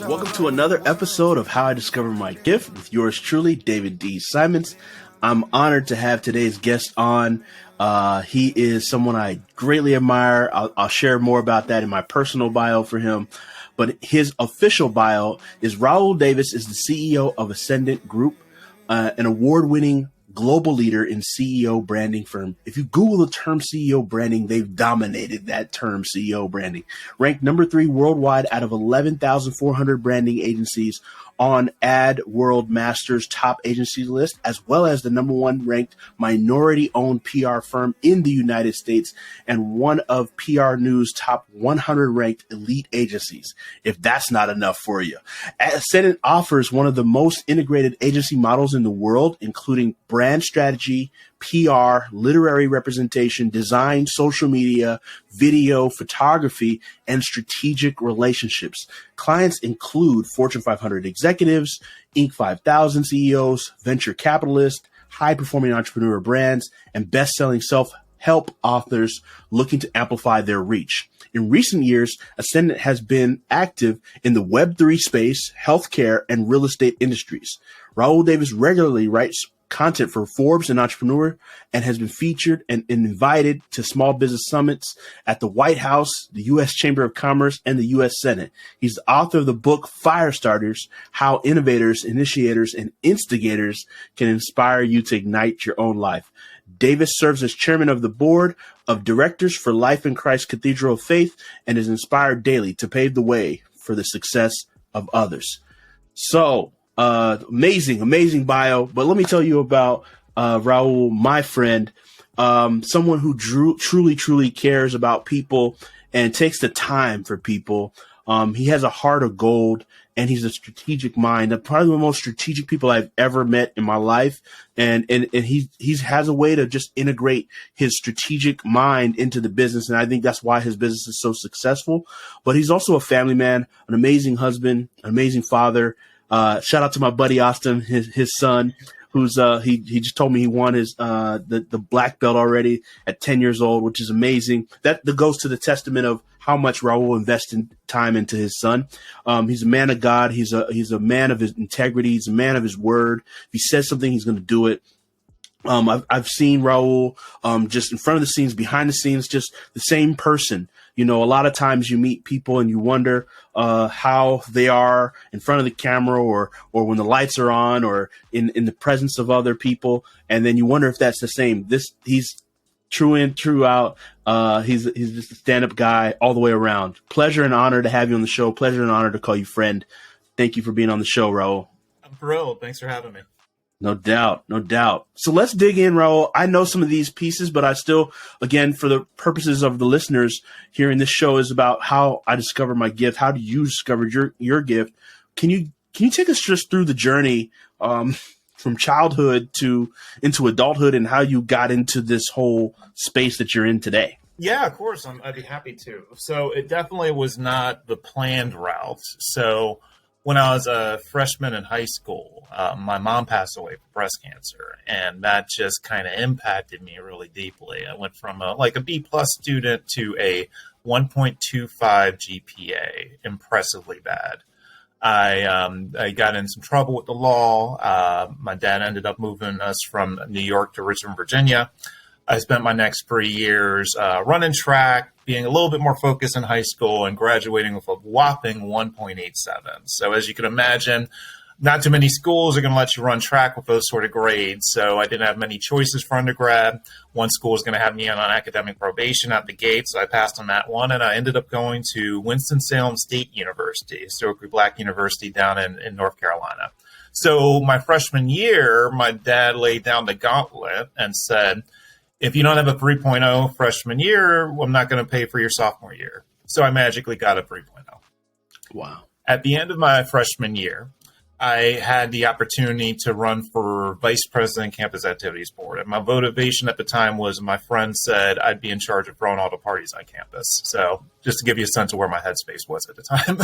Welcome to another episode of How I Discovered My Gift with yours truly, David D. Simons. I'm honored to have today's guest on. He is someone I greatly admire. I'll share more about that in my personal bio for him. But his official bio is Raoul Davis is the CEO of Ascendant Group, an award-winning global leader in CEO branding firm. If you Google the term CEO branding, they've dominated that term, CEO branding. Ranked number 3 worldwide out of 11,400 branding agencies on Ad World Masters top agencies list, as well as the number 1 ranked minority-owned PR firm in the United States and one of PR News top 100 ranked elite agencies. If that's not enough for you, Ascendant offers one of the most integrated agency models in the world, including brand strategy, PR, literary representation, design, social media, video, photography, and strategic relationships. Clients include Fortune 500 executives, Inc. 5000 CEOs, venture capitalists, high-performing entrepreneur brands, and best-selling self-help authors looking to amplify their reach. In recent years, Ascendant has been active in the Web3 space, healthcare, and real estate industries. Raoul Davis regularly writes content for Forbes and Entrepreneur and has been featured and invited to small business summits at the White House, the U.S. Chamber of Commerce, and the U.S. Senate. He's the author of the book Firestarters, How Innovators, Initiators, and Instigators Can Inspire You to Ignite Your Own Life. Davis serves as chairman of the board of directors for Life in Christ Cathedral of Faith and is inspired daily to pave the way for the success of others. So, amazing bio. But let me tell you about Raoul, my friend, someone who truly cares about people and takes the time for people. He has a heart of gold and he's a strategic mind. Probably the most strategic people I've ever met in my life. And he has a way to just integrate his strategic mind into the business. And I think that's why his business is so successful. But he's also a family man, an amazing husband, an amazing father. Shout out to my buddy Austin, his son, who's he just told me he won his the black belt already at 10 years old, which is amazing. That goes to the testament of how much Raoul invests in time into his son. He's a man of God. He's a man of his integrity. He's a man of his word. If he says something, he's going to do it. I've seen Raoul just in front of the scenes, behind the scenes, just the same person. You know, a lot of times you meet people and you wonder how they are in front of the camera or when the lights are on or in the presence of other people. And then you wonder if that's the same. He's true in, true out. He's just a stand-up guy all the way around. Pleasure and honor to have you on the show. Pleasure and honor to call you friend. Thank you for being on the show, Raoul. I'm thrilled. Thanks for having me. No doubt. So let's dig in, Raoul. I know some of these pieces, but I still, again, for the purposes of the listeners, hearing this show is about how I discovered my gift. How do you discover your gift? Can you take us just through the journey from childhood into adulthood and how you got into this whole space that you're in today? Yeah, of course. I'd be happy to. So it definitely was not the planned route. So when I was a freshman in high school, my mom passed away from breast cancer, and that just kind of impacted me really deeply. I went from a B+ student to a 1.25 GPA, impressively bad. I got in some trouble with the law. My dad ended up moving us from New York to Richmond, Virginia. I spent my next 3 years running track, being a little bit more focused in high school, and graduating with a whopping 1.87. So as you can imagine, not too many schools are going to let you run track with those sort of grades. So I didn't have many choices for undergrad. One school was going to have me on academic probation at the gate, so I passed on that one, and I ended up going to Winston-Salem State University, historically black university down in North Carolina. So my freshman year, my dad laid down the gauntlet and said, if you don't have a 3.0 freshman year, I'm not going to pay for your sophomore year. So I magically got a 3.0. Wow. At the end of my freshman year, I had the opportunity to run for vice president campus activities board. And my motivation at the time was my friend said I'd be in charge of throwing all the parties on campus. So just to give you a sense of where my headspace was at the time.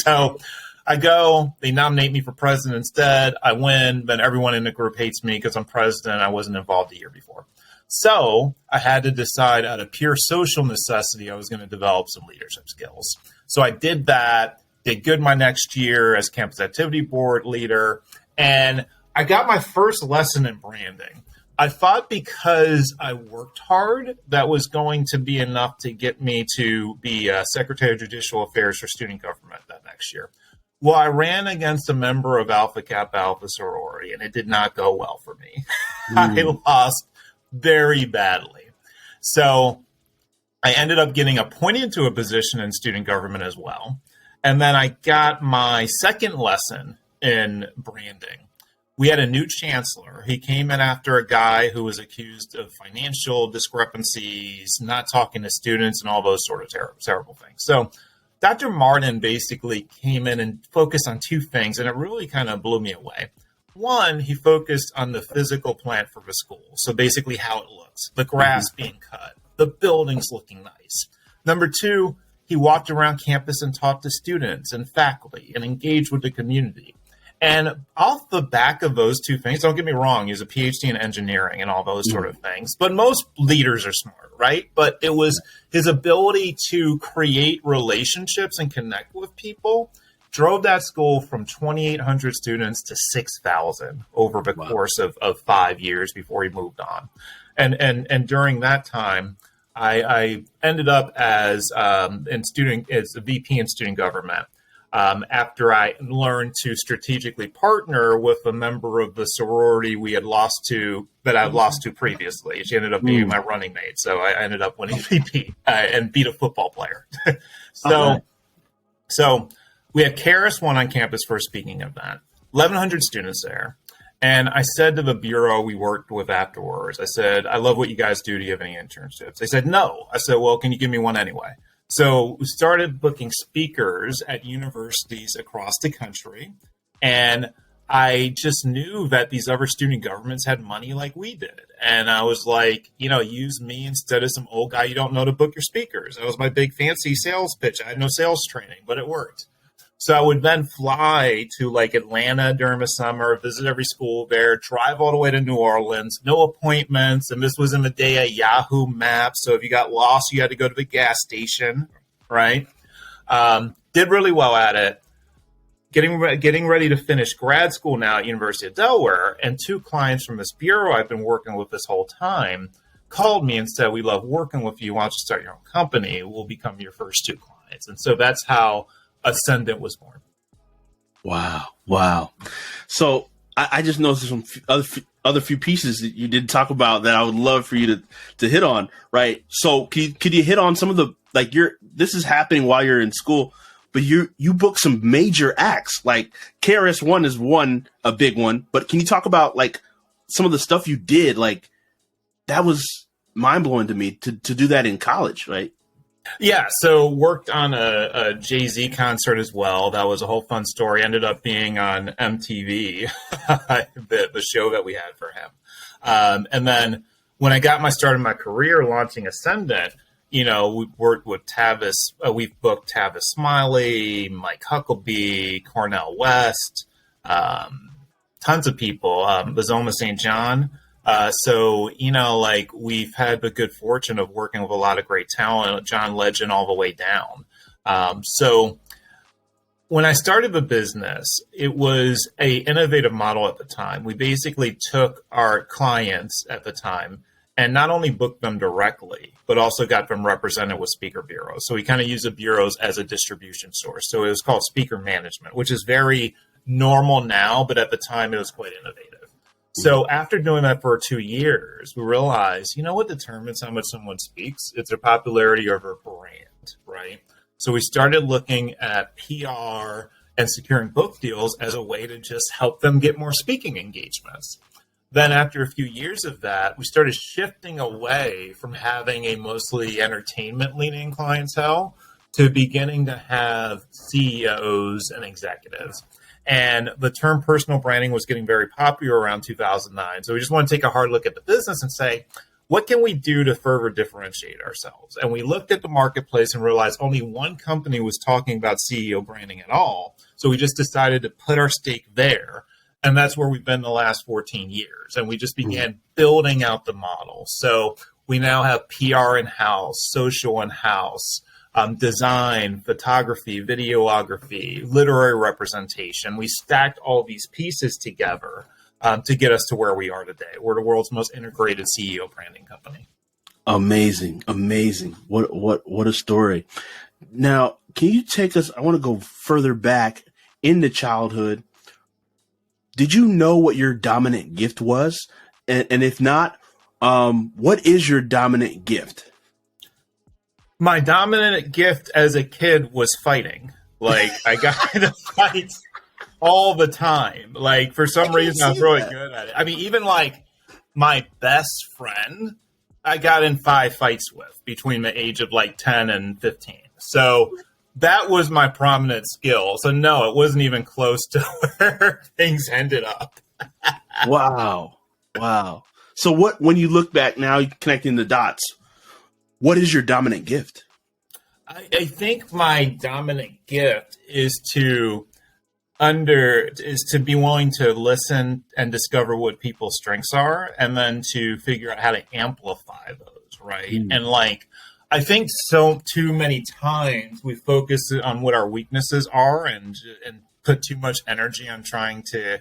So I go, they nominate me for president instead. I win, then everyone in the group hates me because I'm president. I wasn't involved the year before. So I had to decide out of pure social necessity, I was going to develop some leadership skills. So I did that, did good my next year as campus activity board leader, and I got my first lesson in branding. I thought because I worked hard, that was going to be enough to get me to be Secretary of Judicial Affairs for Student Government that next year. Well, I ran against a member of Alpha Kappa Alpha sorority, and it did not go well for me. I lost very badly. So I ended up getting appointed to a position in student government as well. And then I got my second lesson in branding. We had a new chancellor. He came in after a guy who was accused of financial discrepancies, not talking to students, and all those sort of terrible things. So Dr. Martin basically came in and focused on two things, and it really kind of blew me away. One, he focused on the physical plant for the school. So basically how it looks, the grass being cut, the buildings looking nice. Number two, he walked around campus and talked to students and faculty and engaged with the community. And off the back of those two things, don't get me wrong, he has a PhD in engineering and all those sort of things, but most leaders are smart, right? But it was his ability to create relationships and connect with people drove that school from 2,800 students to 6,000 over the course of 5 years before he moved on. And during that time, I ended up as a VP in student government. After I learned to strategically partner with a member of the sorority I had lost to previously. She ended up being my running mate. So I ended up winning VP and beat a football player. So we had KRS One on campus for a speaking event, 1,100 students there. And I said to the bureau we worked with afterwards, I said, I love what you guys do. Do you have any internships? They said, no. I said, well, can you give me one anyway? So we started booking speakers at universities across the country. And I just knew that these other student governments had money like we did. And I was like, use me instead of some old guy you don't know to book your speakers. That was my big fancy sales pitch. I had no sales training, but it worked. So I would then fly to like Atlanta during the summer, visit every school there, drive all the way to New Orleans, no appointments. And this was in the day of Yahoo Maps. So if you got lost, you had to go to the gas station, right? Did really well at it. Getting ready to finish grad school now at University of Delaware. And two clients from this bureau I've been working with this whole time called me and said, we love working with you. Why don't you start your own company? We'll become your first two clients. And so that's how Ascendant was born. Wow. So I just noticed some other few pieces that you didn't talk about that I would love for you to hit on, right? So could you hit on some of the, this is happening while you're in school, but you booked some major acts, like KRS One is a big one, but can you talk about like some of the stuff you did? Like that was mind blowing to me to do that in college, right? Yeah, so worked on a Jay-Z concert as well. That was a whole fun story. Ended up being on MTV, the show that we had for him. And then when I got my start in my career launching Ascendant, we worked with Tavis. We've booked Tavis Smiley, Mike Huckabee, Cornell West, tons of people, Bazoma St. John. So we've had the good fortune of working with a lot of great talent, John Legend all the way down. So when I started the business, it was a innovative model at the time. We basically took our clients at the time and not only booked them directly, but also got them represented with speaker bureaus. So we kind of use the bureaus as a distribution source. So it was called speaker management, which is very normal now, but at the time it was quite innovative. So after doing that for 2 years, we realized, what determines how much someone speaks? It's their popularity of their brand, right? So we started looking at PR and securing book deals as a way to just help them get more speaking engagements. Then after a few years of that, we started shifting away from having a mostly entertainment-leaning clientele to beginning to have CEOs and executives. And the term personal branding was getting very popular around 2009. So we just want to take a hard look at the business and say, what can we do to further differentiate ourselves? And we looked at the marketplace and realized only one company was talking about CEO branding at all. So we just decided to put our stake there And that's where we've been the last 14 years. And we just began building out the model. So we now have PR in-house, social in-house, design, photography, videography, literary representation. We stacked all these pieces together to get us to where we are today. We're the world's most integrated CEO branding company. Amazing. What a story. Now, can you take us, I want to go further back into childhood. Did you know what your dominant gift was? And if not, what is your dominant gift? My dominant gift as a kid was fighting. Like, I got into fights all the time. Like, for some reason, I was really good at it. I mean, even like my best friend, I got in 5 fights with between the age of like 10 and 15. So that was my prominent skill. So no, it wasn't even close to where things ended up. Wow. So when you look back now, connecting the dots, what is your dominant gift? I think my dominant gift is to be willing to listen and discover what people's strengths are, and then to figure out how to amplify those, right? And like, I think too many times we focus on what our weaknesses are and put too much energy on trying to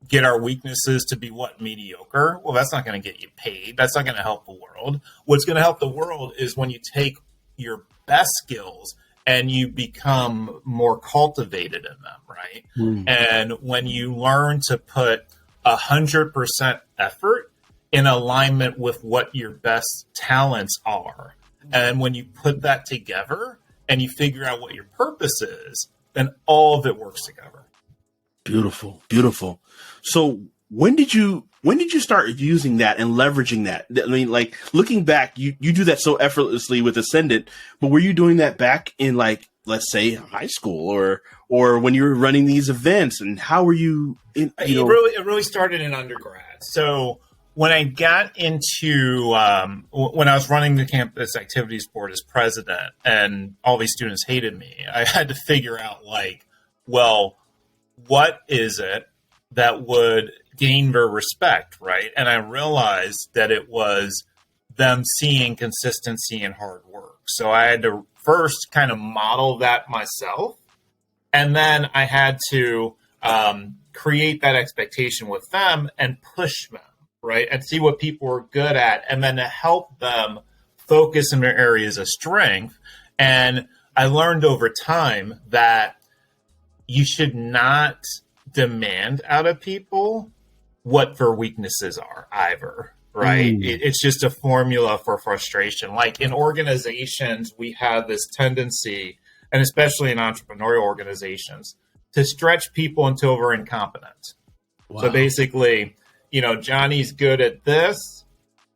get our weaknesses to be mediocre. Well, that's not going to get you paid. That's not going to help the world. What's going to help the world is when you take your best skills and you become more cultivated in them, right? And when you learn to put 100% effort in alignment with what your best talents are, and when you put that together and you figure out what your purpose is, then all of it works together. Beautiful. So when did you start using that and leveraging that? I mean, like, looking back, you do that so effortlessly with Ascendant, but were you doing that back in, like, let's say high school or when you were running these events, and how were you it really started in undergrad. So when I got into, when I was running the campus activities board as president and all these students hated me, I had to figure out, like, well, what is it that would gain their respect, right? And I realized that it was them seeing consistency and hard work. So I had to first kind of model that myself, and then I had to create that expectation with them and push them, right? And see what people were good at, and then to help them focus in their areas of strength. And I learned over time that you should not demand out of people what their weaknesses are either, right? It's just a formula for frustration. Like, in organizations, we have this tendency, and especially in entrepreneurial organizations, to stretch people until they're incompetent. Wow. So basically, Johnny's good at this,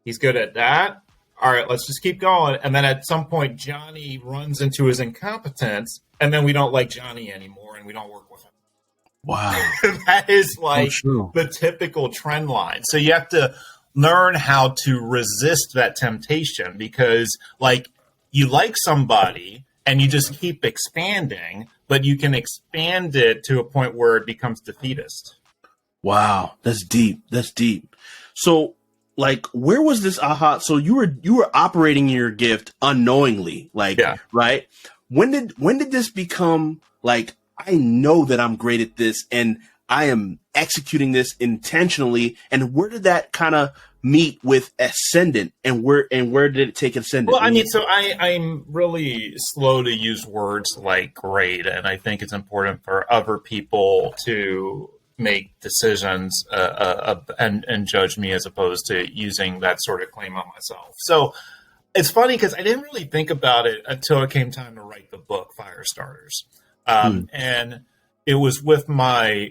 he's good at that. All right, let's just keep going. And then at some point, Johnny runs into his incompetence, and then we don't like Johnny anymore, and we don't work with him. Wow. That is like the typical trend line. So you have to learn how to resist that temptation, because, like, you like somebody and you just keep expanding, but you can expand it to a point where it becomes defeatist. Wow. That's deep. So, like, where was this aha? So you were operating your gift unknowingly, like, right? When did this become, like, I know that I'm great at this and I am executing this intentionally? And where did that kind of meet with Ascendant, and where did it take Ascendant? Well, I mean, so I'm really slow to use words like great, and I think it's important for other people to make decisions and judge me as opposed to using that sort of claim on myself. So it's funny because I didn't really think about it until it came time to write the book Firestarters. And it was with my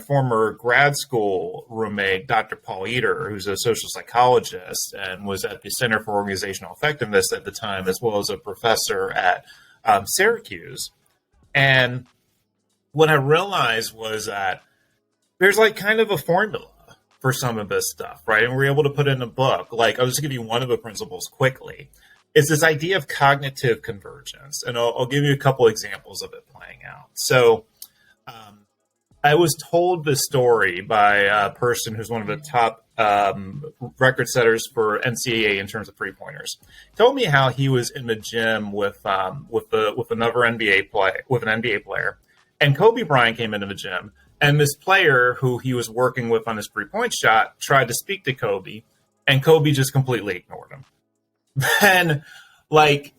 former grad school roommate, Dr. Paul Eder, who's a social psychologist and was at the Center for Organizational Effectiveness at the time, as well as a professor at Syracuse. And what I realized was that there's, like, kind of a formula for some of this stuff, right? And we're able to put it in a book. Like, I'll just give you one of the principles quickly. It's this idea of cognitive convergence. And I'll give you a couple examples of it playing out. So I was told this story by a person who's one of the top record setters for NCAA in terms of 3-pointers. He told me how he was in the gym with another NBA player, and Kobe Bryant came into the gym, and this player who he was working with on his 3-point shot tried to speak to Kobe, and Kobe just completely ignored him. Then, like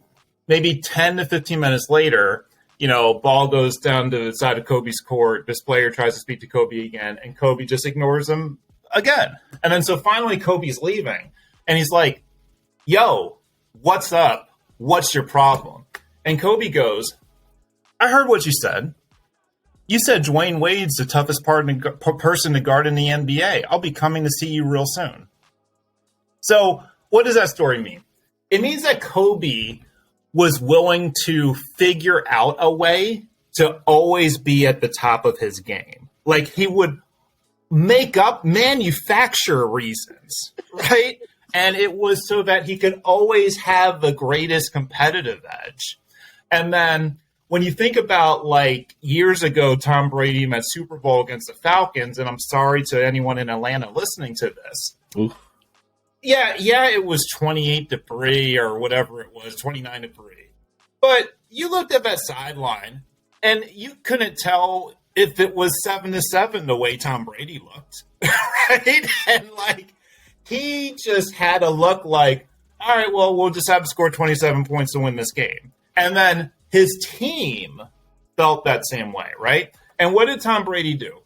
maybe 10 to 15 minutes later, ball goes down to the side of Kobe's court. This player tries to speak to Kobe again, and Kobe just ignores him again. And then so finally Kobe's leaving, and he's like, yo, what's up? What's your problem? And Kobe goes, I heard what you said. You said Dwayne Wade's the toughest person to guard in the NBA. I'll be coming to see you real soon. So what does that story mean? It means that Kobe was willing to figure out a way to always be at the top of his game. Like he would manufacture reasons, right? And it was so that he could always have the greatest competitive edge. And then when you think about like years ago, Tom Brady in that Super Bowl against the Falcons, and I'm sorry to anyone in Atlanta listening to this. Oof. Yeah, it was 28-3 or whatever it was, 29-3. But you looked at that sideline, and you couldn't tell if it was 7-7 the way Tom Brady looked, right? And like he just had to look like, all right, well, we'll just have to score 27 points to win this game. And then his team felt that same way, right? And what did Tom Brady do?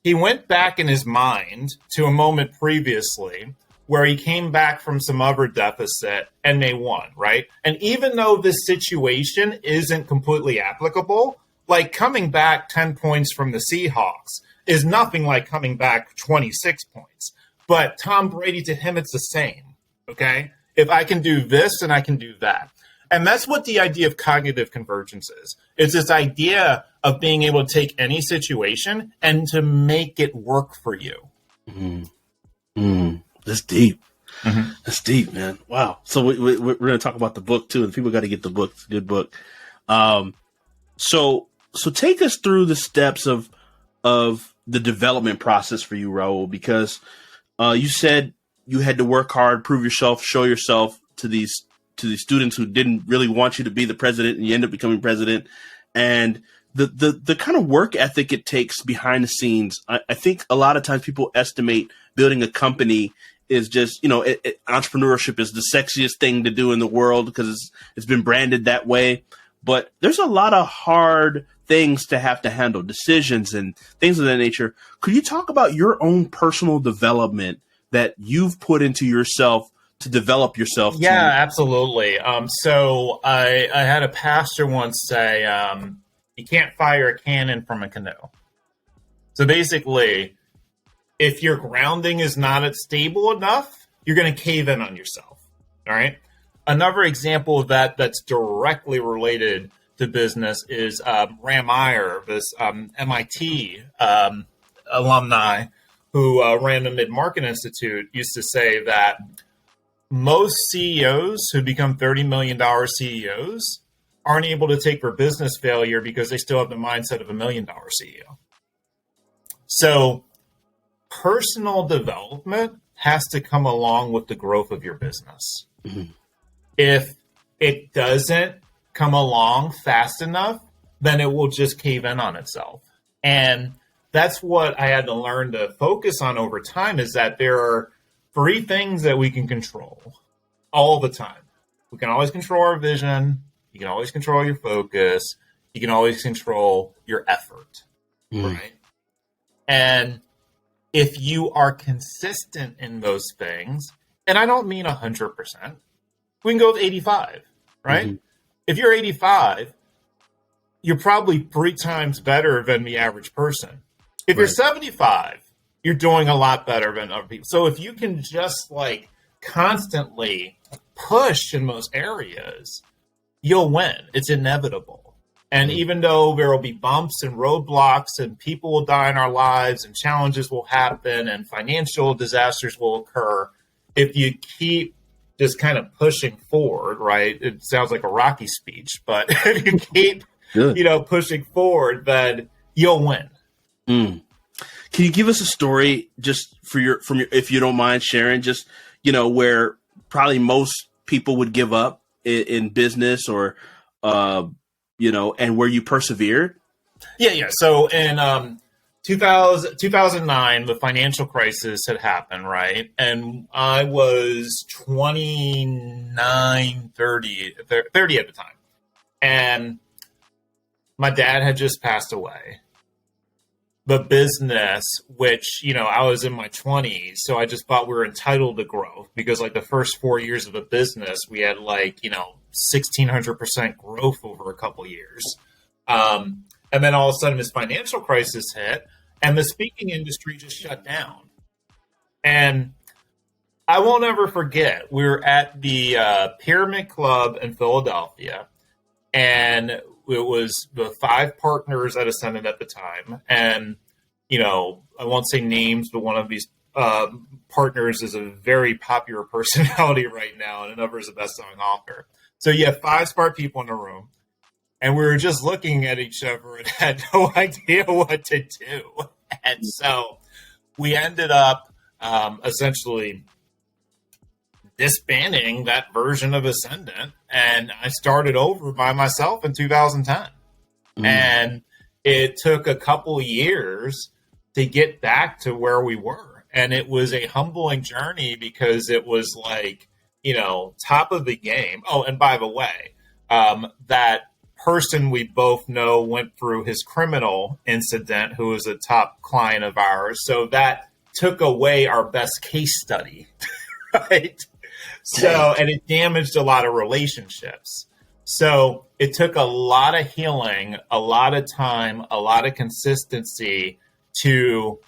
He went back in his mind to a moment previously where he came back from some other deficit and they won, right? And even though this situation isn't completely applicable, like coming back 10 points from the Seahawks is nothing like coming back 26 points. But Tom Brady, to him, it's the same, okay? If I can do this and I can do that. And that's what the idea of cognitive convergence is. It's this idea of being able to take any situation and to make it work for you. That's deep. That's deep, man. Wow. So we're going to talk about the book too, and people got to get the book. It's a good book. So take us through the steps of the development process for you, Raoul, because you said you had to work hard, prove yourself, show yourself to these students who didn't really want you to be the president, and you end up becoming president. And the kind of work ethic it takes behind the scenes. I think a lot of times people estimate building a company is just, entrepreneurship is the sexiest thing to do in the world because it's been branded that way. But there's a lot of hard things to have to handle, decisions and things of that nature. Could you talk about your own personal development that you've put into yourself to develop yourself? Yeah, absolutely. So I had a pastor once say, you can't fire a cannon from a canoe. So basically, if your grounding is not stable enough, you're going to cave in on yourself. All right. Another example of that that's directly related to business is Ram Meyer, this MIT alumni who ran the Mid-Market Institute, used to say that most CEOs who become $30 million CEOs aren't able to take their business failure because they still have the mindset of $1 million CEO. So personal development has to come along with the growth of your business. Mm-hmm. If it doesn't come along fast enough, then it will just cave in on itself. And that's what I had to learn to focus on over time, is that there are 3 things that we can control all the time. We can always control our vision. You can always control your focus. You can always control your effort, right? And if you are consistent in those things, and I don't mean 100%, we can go with 85, right? Mm-hmm. If you're 85, you're probably 3 times better than the average person. If you're 75, you're doing a lot better than other people. So if you can just like constantly push in most areas, you'll win. It's inevitable. And even though there will be bumps and roadblocks and people will die in our lives and challenges will happen and financial disasters will occur, if you keep just kind of pushing forward, right? It sounds like a Rocky speech, but if you keep, pushing forward, then you'll win. Mm. Can you give us a story just if you don't mind sharing, just, where probably most people would give up in business or, and where you persevered? Yeah. So in 2009, the financial crisis had happened, right? And I was 29, 30 at the time. And my dad had just passed away. The business, which, I was in my 20s, so I just thought we were entitled to growth because like the first 4 years of the business, we had 1,600% growth over a couple years. And then all of a sudden this financial crisis hit and the speaking industry just shut down. And I won't ever forget, we were at the Pyramid Club in Philadelphia, and it was the 5 partners at Ascendant at the time. And, I won't say names, but one of these partners is a very popular personality right now, and another is a best-selling author. So you have 5 smart people in the room, and we were just looking at each other and had no idea what to do. And so we ended up essentially disbanding that version of Ascendant, and I started over by myself in 2010. And it took a couple years to get back to where we were. And it was a humbling journey because it was like, top of the game. Oh, and by the way, that person we both know went through his criminal incident, who was a top client of ours. So that took away our best case study, right? So, and it damaged a lot of relationships. So it took a lot of healing, a lot of time, a lot of consistency to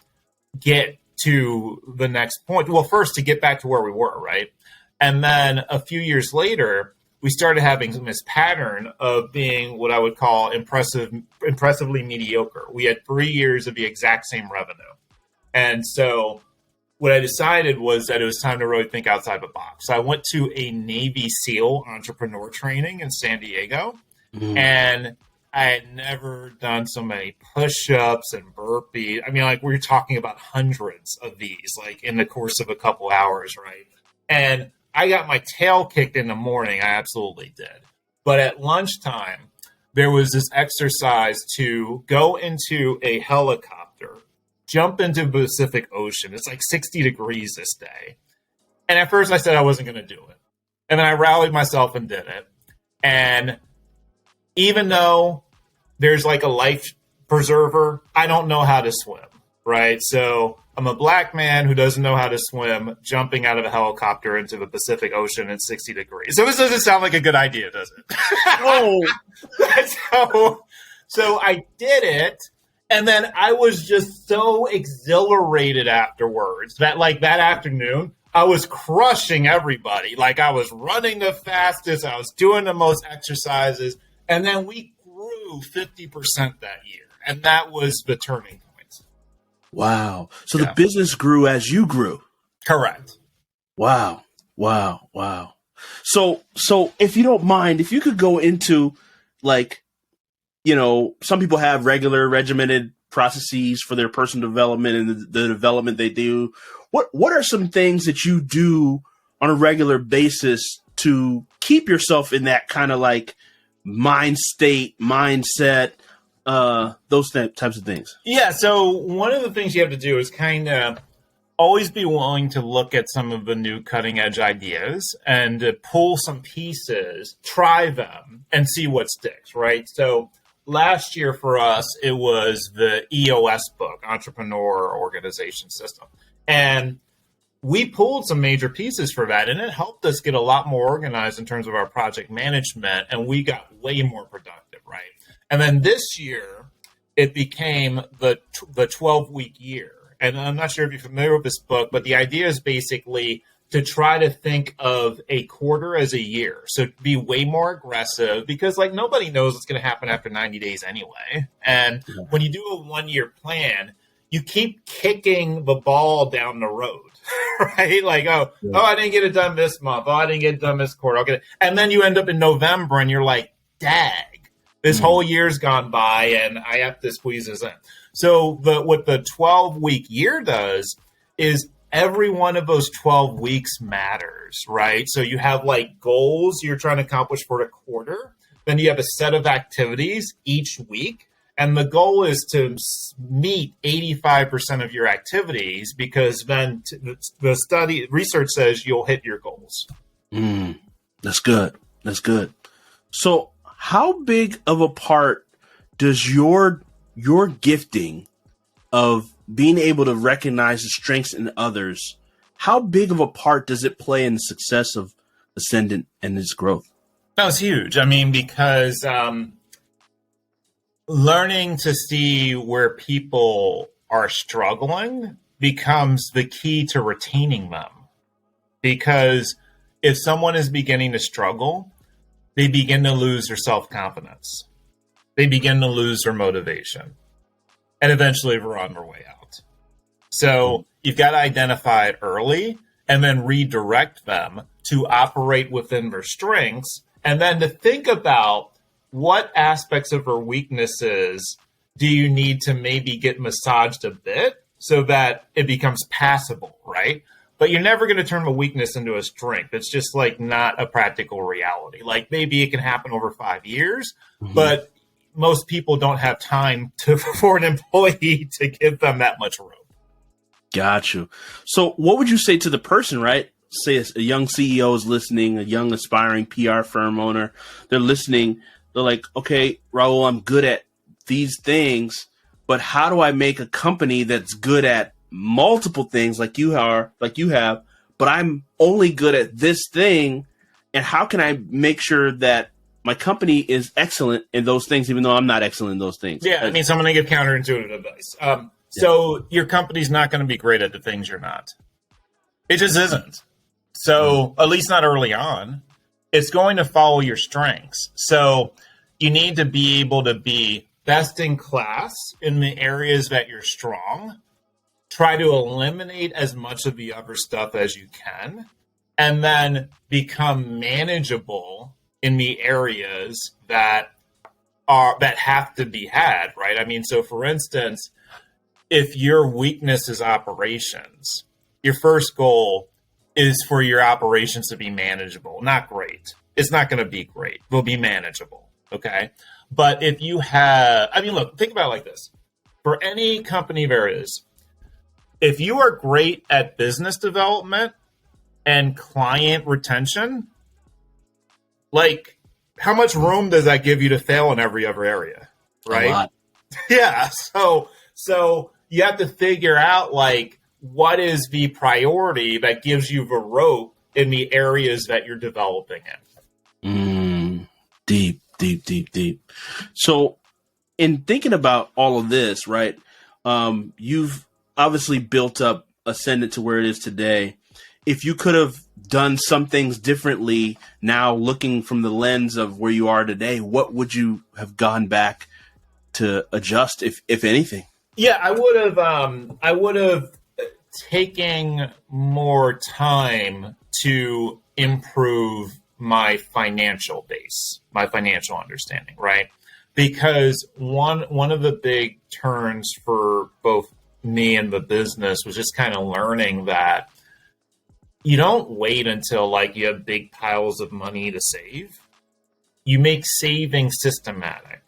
get to the next point. Well, first to get back to where we were, right? And then a few years later, we started having this pattern of being what I would call impressively mediocre. We had 3 years of the exact same revenue. And so what I decided was that it was time to really think outside the box. So I went to a Navy SEAL entrepreneur training in San Diego, and I had never done so many push-ups and burpees. I mean, we're talking about hundreds of these, in the course of a couple hours, right? And I got my tail kicked in the morning. I absolutely did. But at lunchtime, there was this exercise to go into a helicopter, jump into the Pacific Ocean. It's 60 degrees this day. And at first I said I wasn't going to do it. And then I rallied myself and did it. And even though there's a life preserver, I don't know how to swim, right? So I'm a black man who doesn't know how to swim, jumping out of a helicopter into the Pacific Ocean at 60 degrees. So this doesn't sound like a good idea, does it? Oh. So I did it. And then I was just so exhilarated afterwards that that afternoon, I was crushing everybody. I was running the fastest. I was doing the most exercises. And then we grew 50% that year. And that was the turning point. Wow. So the business grew as you grew. Correct. Wow. So if you don't mind, if you could go into some people have regular regimented processes for their personal development and the development they do. What are some things that you do on a regular basis to keep yourself in that kind of mindset, those types of things? Yeah. So one of the things you have to do is kind of always be willing to look at some of the new cutting edge ideas and to pull some pieces, try them, and see what sticks, right? So last year for us, it was the EOS book, Entrepreneur Organization System. And we pulled some major pieces for that, and it helped us get a lot more organized in terms of our project management, and we got way more productive, right? And then this year, it became the 12-week year. And I'm not sure if you're familiar with this book, but the idea is basically to try to think of a quarter as a year. So be way more aggressive because nobody knows what's going to happen after 90 days anyway. And when you do a 1-year plan, you keep kicking the ball down the road, right? I didn't get it done this month. Oh, I didn't get it done this quarter. I'll get it. And then you end up in November and you're like, dag, this whole year's gone by and I have to squeeze this in. So what the 12-week year does is every one of those 12 weeks matters, right? So you have like goals you're trying to accomplish for a quarter. Then you have a set of activities each week. And the goal is to meet 85% of your activities, because then the research says you'll hit your goals. That's good. That's good. So how big of a part does your gifting of being able to recognize the strengths in others, how big of a part does it play in the success of Ascendant and its growth? That was huge. I mean, because learning to see where people are struggling becomes the key to retaining them. Because if someone is beginning to struggle, they begin to lose their self-confidence. They begin to lose their motivation. And eventually we're on their way out. So you've got to identify it early and then redirect them to operate within their strengths, and then to think about what aspects of their weaknesses do you need to maybe get massaged a bit so that it becomes passable, right? But you're never going to turn a weakness into a strength. It's just like not a practical reality. Like maybe it can happen over 5 years, but most people don't have time for an employee to give them that much room. Got you. So what would you say to the person, right? Say a young CEO is listening, a young aspiring PR firm owner, they're listening. They're like, okay, Raoul, I'm good at these things, but how do I make a company that's good at multiple things like you have, but I'm only good at this thing? And how can I make sure that my company is excellent in those things, even though I'm not excellent in those things? Yeah, I mean, so I'm going to give counterintuitive advice. So your company's not going to be great at the things you're not. It just isn't. So at least not early on. It's going to follow your strengths. So you need to be able to be best in class in the areas that you're strong. Try to eliminate as much of the other stuff as you can, and then become manageable in the areas that have to be had, right? I mean, so for instance, if your weakness is operations, your first goal is for your operations to be manageable, not great. It's not going to be great. It'll be manageable, okay? But if you have, I mean, look, think about it like this. For any company there is, if you are great at business development and client retention, like how much room does that give you to fail in every other area, right? A lot. Yeah. So you have to figure out like what is the priority that gives you the rope in the areas that you're developing in. Deep. So in thinking about all of this, right, you've obviously built up Ascendant to where it is today. If you could have done some things differently now, looking from the lens of where you are today, what would you have gone back to adjust, if anything? Yeah, I would have taken more time to improve my financial base, my financial understanding, right? Because one of the big turns for both me and the business was just kind of learning that you don't wait until like you have big piles of money to save. You make saving systematic,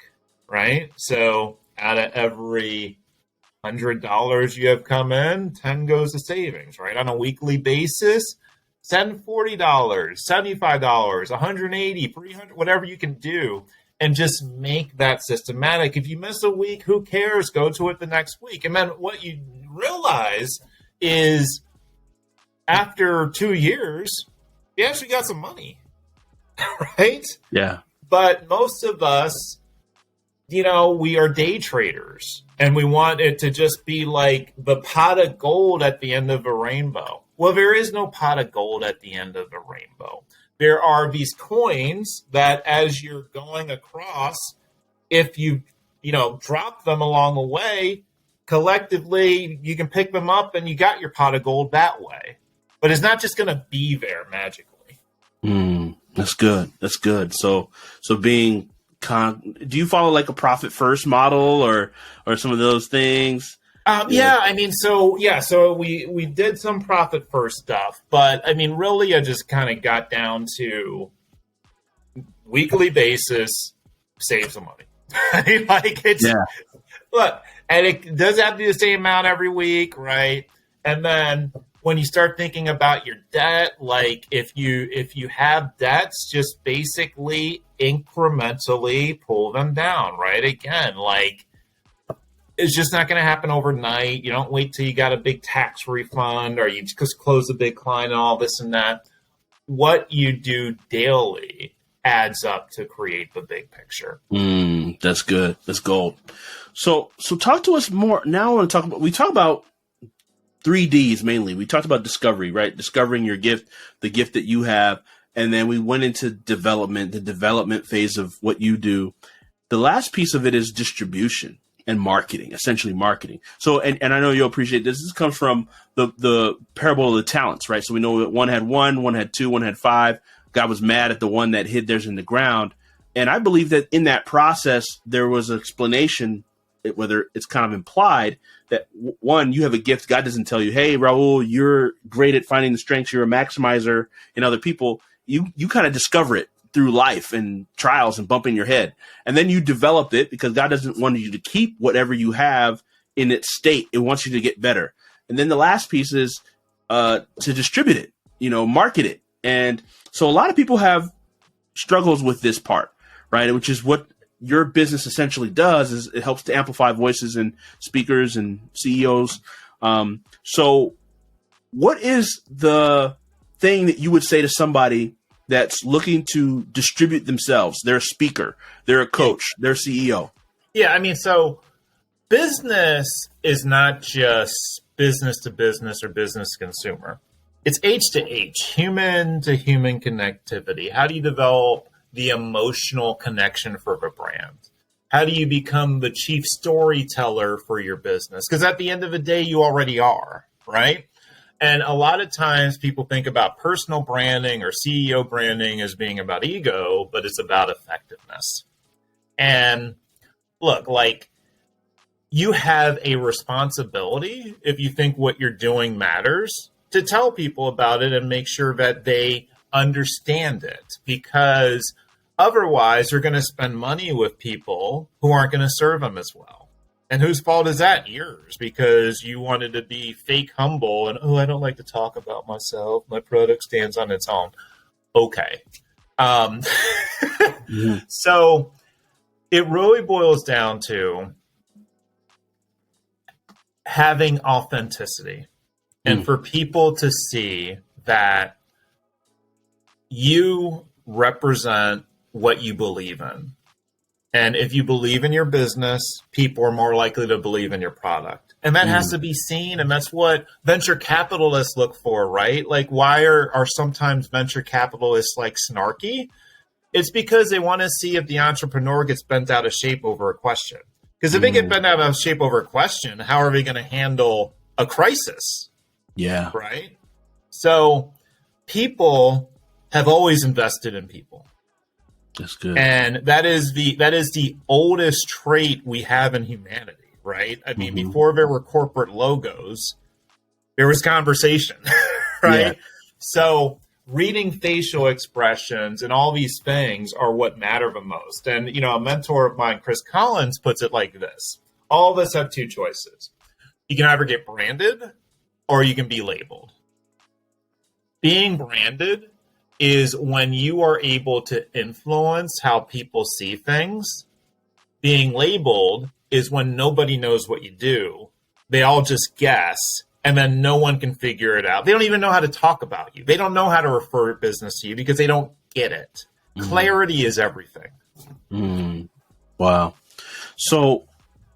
right? So out of every $100 you have come in, 10 goes to savings, right? On a weekly basis, send $40, $75, $180, $300, whatever you can do, and just make that systematic. If you miss a week, who cares? Go to it the next week. And then what you realize is after 2 years, you actually got some money, right? Yeah. But most of us, we are day traders, and we want it to just be like the pot of gold at the end of a rainbow. Well, there is no pot of gold at the end of a rainbow. There are these coins that as you're going across, if you drop them along the way, collectively, you can pick them up and you got your pot of gold that way. But it's not just going to be there magically. That's good. So being do you follow like a profit first model or some of those things? Yeah, I mean, so we did some profit first stuff, but I mean, really, I just kind of got down to weekly basis, save some money. Like it's look, and it does have to be the same amount every week, right? And then when you start thinking about your debt, like if you have debts, just basically incrementally pull them down, right? Again, like it's just not going to happen overnight. You don't wait till you got a big tax refund or you just close a big client and all this and that. What you do daily adds up to create the big picture. That's good. That's gold. So talk to us more. Now I want to we talk about 3Ds mainly. We talked about discovery, right? Discovering your gift, the gift that you have. And then we went into development, the development phase of what you do. The last piece of it is distribution and marketing, essentially marketing. So, and I know you'll appreciate this. This comes from the parable of the talents, right? So we know that one had one had two, one had five. God was mad at the one that hid theirs in the ground. And I believe that in that process, there was an explanation, whether it's kind of implied, that one, you have a gift. God doesn't tell you, hey, Raoul, you're great at finding the strengths. You're a maximizer in other people. You kind of discover it through life and trials and bumping your head. And then you develop it because God doesn't want you to keep whatever you have in its state. It wants you to get better. And then the last piece is to distribute it, market it. And so a lot of people have struggles with this part, right? Which is what your business essentially does, is it helps to amplify voices and speakers and CEOs. So what is the thing that you would say to somebody that's looking to distribute themselves? They're a speaker, they're a coach, they're a CEO. Yeah, I mean, so business is not just business to business or business to consumer. It's H to H, human to human connectivity. How do you develop the emotional connection for a brand? How do you become the chief storyteller for your business? Because at the end of the day, you already are, right? And a lot of times people think about personal branding or CEO branding as being about ego, but it's about effectiveness. And look, like you have a responsibility, if you think what you're doing matters, to tell people about it and make sure that they understand it, because otherwise they're going to spend money with people who aren't going to serve them as well. And whose fault is that? Yours, because you wanted to be fake humble and, I don't like to talk about myself. My product stands on its own. Okay. So it really boils down to having authenticity and for people to see that you represent what you believe in. And if you believe in your business, people are more likely to believe in your product. And that has to be seen. And that's what venture capitalists look for, right? Like, why are sometimes venture capitalists like snarky? It's because they want to see if the entrepreneur gets bent out of shape over a question. Because if they get bent out of shape over a question, how are they going to handle a crisis? Yeah. Right? So people have always invested in people. That's good. And that is the oldest trait we have in humanity, right? I mean, before there were corporate logos, there was conversation, right? Yeah. So reading facial expressions and all these things are what matter the most. And, a mentor of mine, Chris Collins, puts it like this. All of us have two choices. You can either get branded or you can be labeled. Being branded is when you are able to influence how people see things. Being labeled is when nobody knows what you do. They all just guess, and then no one can figure it out. They don't even know how to talk about you. They don't know how to refer business to you because they don't get it. Clarity is everything. Wow. So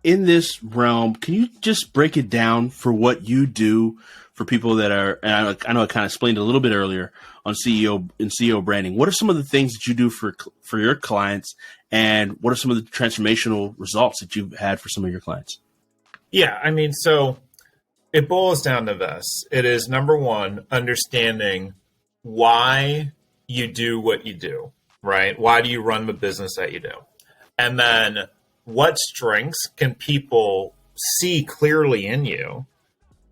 in this realm, can you just break it down for what you do for people that are, and I know I kind of explained it a little bit earlier on CEO branding. What are some of the things that you do for your clients, and what are some of the transformational results that you've had for some of your clients? Yeah, I mean, so it boils down to this. It is, number one, understanding why you do what you do, right? Why do you run the business that you do? And then what strengths can people see clearly in you?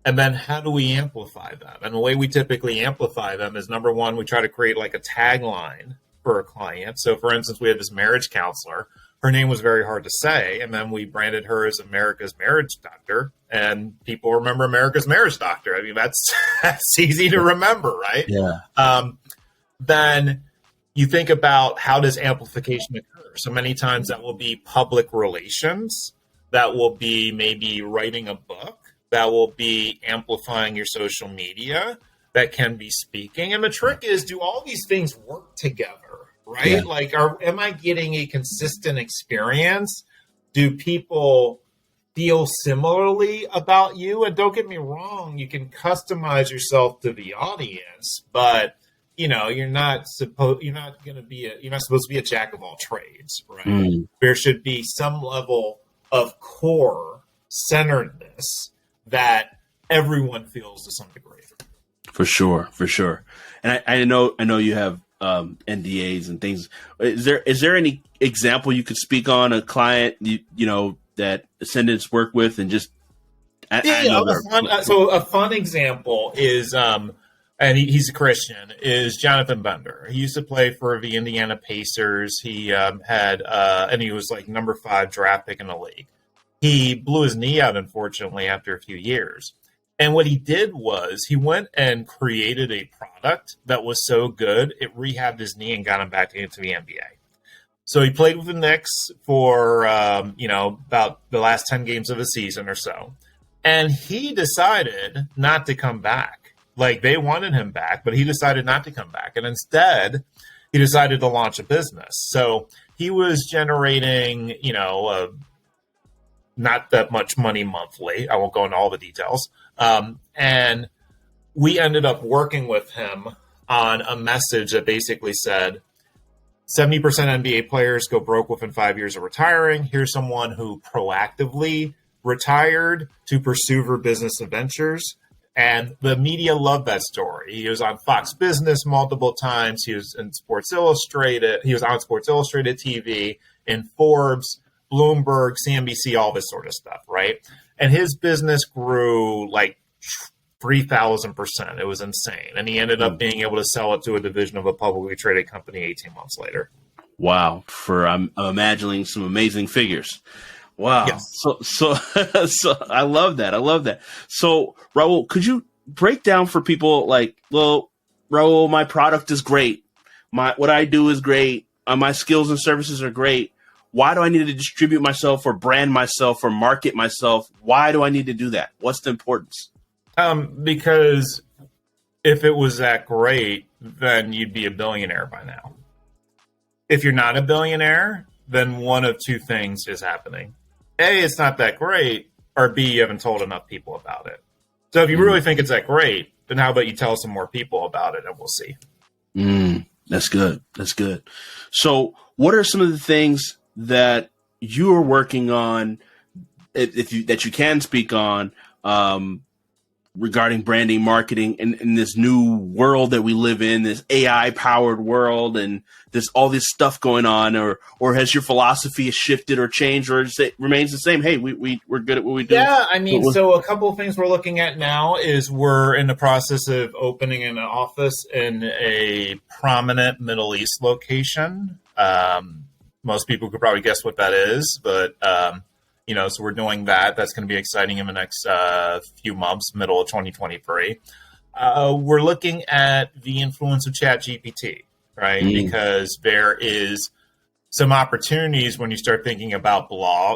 And then how do we amplify them? And the way we typically amplify them is, number one, we try to create like a tagline for a client. So for instance, we had this marriage counselor. Her name was very hard to say. And then we branded her as America's Marriage Doctor. And people remember America's Marriage Doctor. I mean, that's easy to remember, right? Yeah. Then you think about, how does amplification occur? So many times that will be public relations. That will be maybe writing a book. That will be amplifying your social media. That can be speaking. And the trick is, do all these things work together, right? Yeah. Like, am I getting a consistent experience? Do people feel similarly about you? And don't get me wrong, you can customize yourself to the audience, but you're not supposed to be a jack of all trades, right? There should be some level of core centeredness that everyone feels to some degree. For sure. And I know you have NDAs and things. Is there any example you could speak on, a client that Ascendants work with, and just a fun example is and he's a Christian, is Jonathan Bender. He used to play for the Indiana Pacers. He and he was like number 5 draft pick in the league. He blew his knee out, unfortunately, after a few years. And what he did was he went and created a product that was so good, it rehabbed his knee and got him back into the NBA. So he played with the Knicks for, about the last 10 games of the season or so. And he decided not to come back. Like, they wanted him back, but he decided not to come back. And instead, he decided to launch a business. So he was generating, not that much money monthly. I won't go into all the details. And we ended up working with him on a message that basically said, 70% NBA players go broke within 5 years of retiring. Here's someone who proactively retired to pursue her business adventures. And the media loved that story. He was on Fox Business multiple times. He was in Sports Illustrated. He was on Sports Illustrated TV, in Forbes, Bloomberg, CNBC, all this sort of stuff, right? And his business grew like 3,000%. It was insane. And he ended up being able to sell it to a division of a publicly traded company 18 months later. Wow. I'm imagining some amazing figures. Wow. Yes. So I love that. So Raoul, could you break down for people like, well, Raoul, my product is great. What I do is great. My skills and services are great. Why do I need to distribute myself or brand myself or market myself? Why do I need to do that? What's the importance? Because if it was that great, then you'd be a billionaire by now. If you're not a billionaire, then one of two things is happening. A, it's not that great, or B, you haven't told enough people about it. So if you really think it's that great, then how about you tell some more people about it, and we'll see. That's good. So what are some of the things that you are working on, that you can speak on, regarding branding, marketing, in this new world that we live in, this AI powered world, and all this stuff going on, or has your philosophy shifted or changed, or it remains the same? Hey, we're good at what we do. Yeah, I mean, so a couple of things we're looking at now is we're in the process of opening an office in a prominent Middle East location. Most people could probably guess what that is, but so we're doing that. That's going to be exciting in the next few months, middle of 2023. We're looking at the influence of ChatGPT, right? Because there is some opportunities when you start thinking about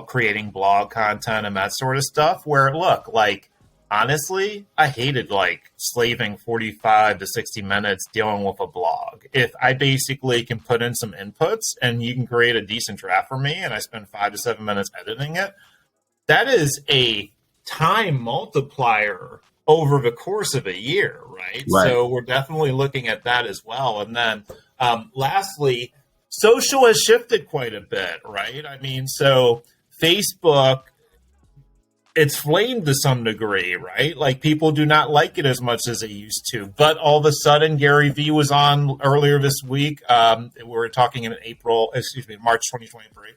creating blog content and that sort of stuff, where, look, like, honestly, I hated slaving 45 to 60 minutes dealing with a blog. If I basically can put in some inputs and you can create a decent draft for me and I spend 5 to 7 minutes editing it, that is a time multiplier over the course of a year, right? So we're definitely looking at that as well. And then lastly, social has shifted quite a bit, right? I mean, so Facebook, it's flamed to some degree, right? Like, people do not like it as much as they used to. But all of a sudden, Gary Vee was on earlier this week. We were talking in March 2023.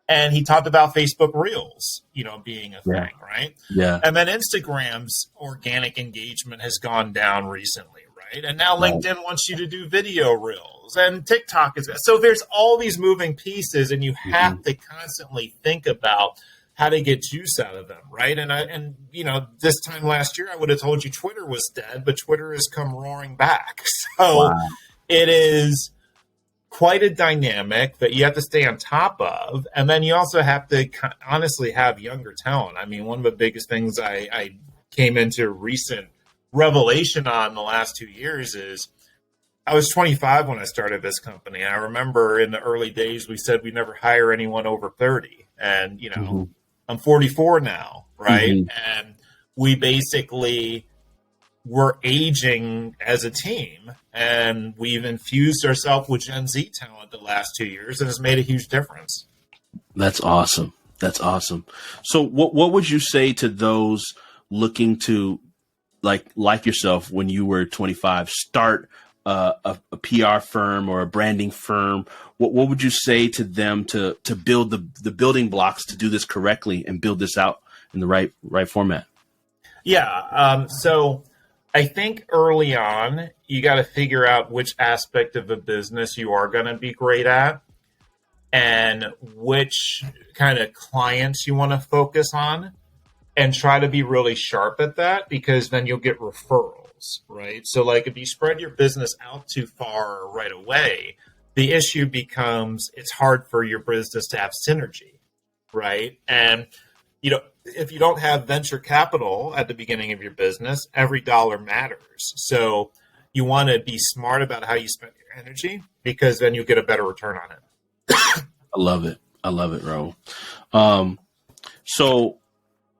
And he talked about Facebook Reels, being a thing, right? Yeah. And then Instagram's organic engagement has gone down recently, right? And now LinkedIn wants you to do video Reels, and TikTok is. So there's all these moving pieces, and you have to constantly think about how to get juice out of them, right? And this time last year, I would have told you Twitter was dead, but Twitter has come roaring back. So it is quite a dynamic that you have to stay on top of. And then you also have to honestly have younger talent. I mean, one of the biggest things I came into recent revelation on the last 2 years is I was 25 when I started this company. And I remember in the early days, we said we never hire anyone over 30. And, I'm 44 now, right? And we basically were aging as a team, and we've infused ourselves with Gen Z talent the last 2 years, and it's made a huge difference. That's awesome. That's awesome. So what would you say to those looking to, like yourself, when you were 25, start a PR firm or a branding firm? What would you say to them to build the building blocks to do this correctly and build this out in the right format? Yeah. So I think early on, you got to figure out which aspect of the business you are going to be great at and which kind of clients you want to focus on, and try to be really sharp at that, because then you'll get referrals, right? So like if you spread your business out too far right away, the issue becomes it's hard for your business to have synergy, right? And, if you don't have venture capital at the beginning of your business, every dollar matters. So you want to be smart about how you spend your energy, because then you'll get a better return on it. I love it, Raoul. So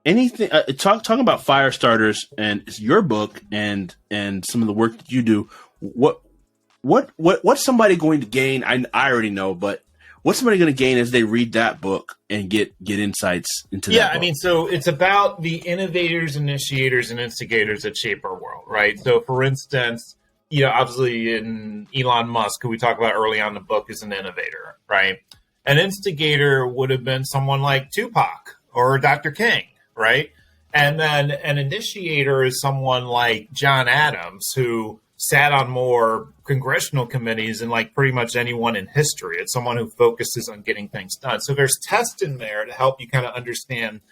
anything talking about Firestarters and your book and some of the work that you do, what's somebody going to gain? I already know, but what's somebody going to gain as they read that book and get insights into that book? I mean, so it's about the innovators, initiators, and instigators that shape our world, right? So for instance, obviously in Elon Musk, who we talked about early on in the book, is an innovator, right? An instigator would have been someone like Tupac or Dr. King, right? And then an initiator is someone like John Adams, who sat on more congressional committees than like pretty much anyone in history. It's someone who focuses on getting things done. So there's tests in there to help you kind of understand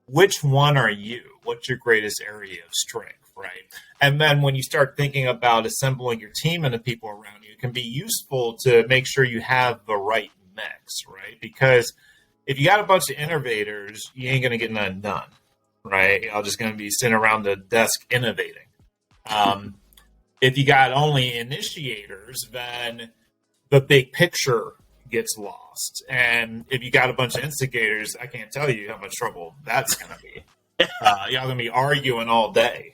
which one are you, what's your greatest area of strength, right? And then when you start thinking about assembling your team and the people around you, it can be useful to make sure you have the right mix, right? Because if you got a bunch of innovators, you ain't going to get nothing done, right? You're all just going to be sitting around the desk innovating. If you got only initiators, then the big picture gets lost. And if you got a bunch of instigators, I can't tell you how much trouble that's going to be. Y'all going to be arguing all day.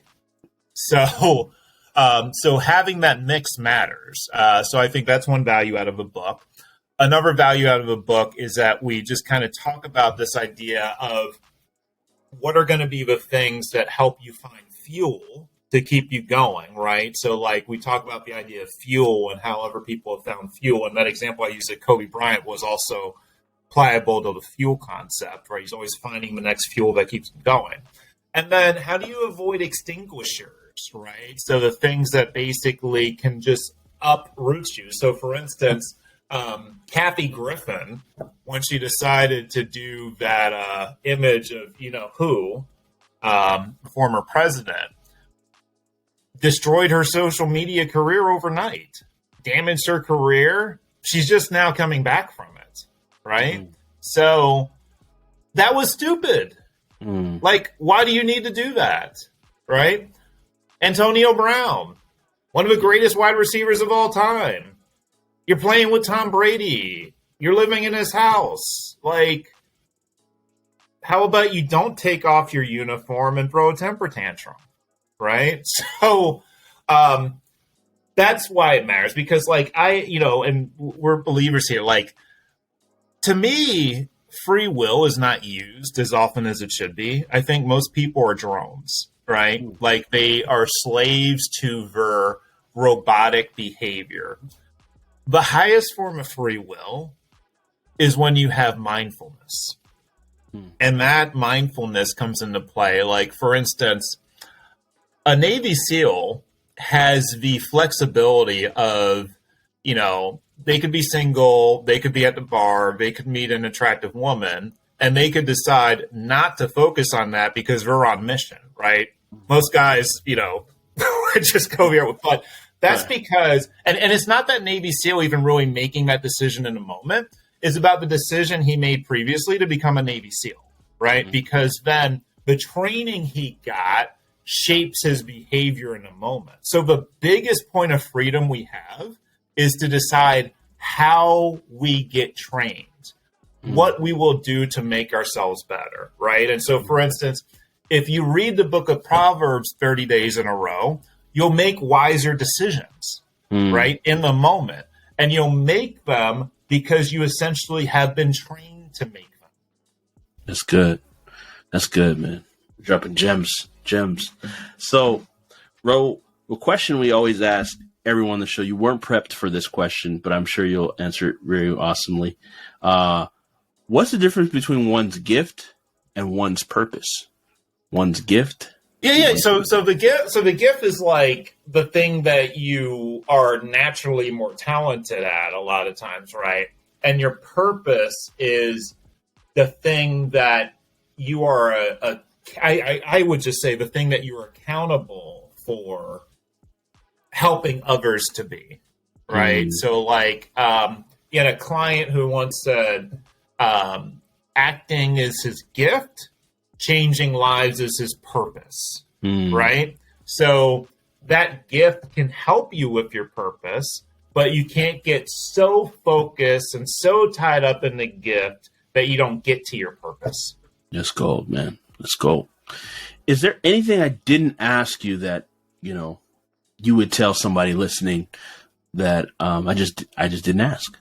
So having that mix matters. So I think that's one value out of a book. Another value out of a book is that we just kind of talk about this idea of what are going to be the things that help you find fuel to keep you going, right? So like we talk about the idea of fuel and how other people have found fuel. And that example I used at Kobe Bryant was also pliable to the fuel concept, right? He's always finding the next fuel that keeps him going. And then how do you avoid extinguishers, right? So the things that basically can just uproot you. So for instance, Kathy Griffin, when she decided to do that image of, who, former president, destroyed her social media career overnight, damaged her career. She's just now coming back from it, right? So that was stupid. Like, why do you need to do that, right? Antonio Brown, one of the greatest wide receivers of all time. You're playing with Tom Brady. You're living in his house. Like, how about you don't take off your uniform and throw a temper tantrum? Right. So that's why it matters, because and we're believers here, like, to me, free will is not used as often as it should be. I think most people are drones, right? Like they are slaves to their robotic behavior. The highest form of free will is when you have mindfulness. And that mindfulness comes into play. Like, for instance, a Navy SEAL has the flexibility of, you know, they could be single, they could be at the bar, they could meet an attractive woman, and they could decide not to focus on that because they're on mission, right? Most guys, you know, just go here with fun. That's because, and it's not that Navy SEAL even really making that decision in a moment. It's about the decision he made previously to become a Navy SEAL, right? Because then the training he got shapes his behavior in a moment. So the biggest point of freedom we have is to decide how we get trained, what we will do to make ourselves better, right? And so, for instance, if you read the book of Proverbs 30 days in a row, you'll make wiser decisions, right, in the moment. And you'll make them because you essentially have been trained to make them. That's good. That's good, man. Dropping gems. So, Ro, the question we always ask everyone on the show, you weren't prepped for this question, but I'm sure you'll answer it very awesomely. What's the difference between one's gift and one's purpose? One's gift? Yeah. So the gift is like the thing that you are naturally more talented at a lot of times, right? And your purpose is the thing that you are I would just say the thing that you are accountable for helping others to be, right? So like, you had a client who once said, acting is his gift, changing lives is his purpose, right? So that gift can help you with your purpose, but you can't get so focused and so tied up in the gift that you don't get to your purpose. That's gold, man. That's gold. Is there anything I didn't ask you that, you know, you would tell somebody listening that I just didn't ask?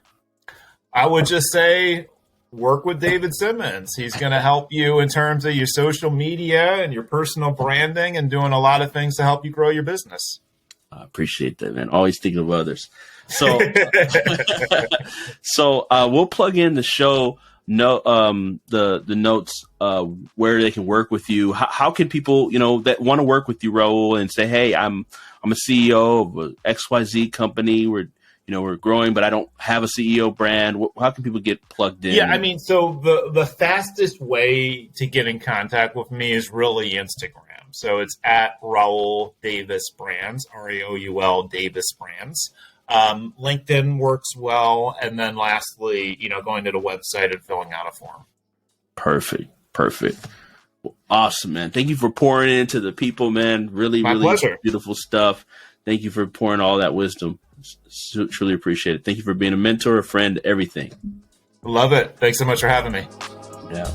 I would just say, work with David Simmons. He's going to help you in terms of your social media and your personal branding and doing a lot of things to help you grow your business. I appreciate that, man. Always thinking of others. So, we'll plug in the show, the notes, where they can work with you. How can people, you know, that want to work with you, Raoul, and say, hey, I'm a CEO of a XYZ company. We're growing, but I don't have a CEO brand. How can people get plugged in? Yeah, I mean, so the fastest way to get in contact with me is really Instagram. So it's at Raoul Davis Brands, Raoul Davis Brands. LinkedIn works well. And then lastly, you know, going to the website and filling out a form. Perfect. Well, awesome, man. Thank you for pouring into the people, man. Really pleasure. Beautiful stuff. Thank you for pouring all that wisdom. Truly appreciate it. Thank you for being a mentor, a friend, everything. Love it. Thanks so much for having me. Yeah.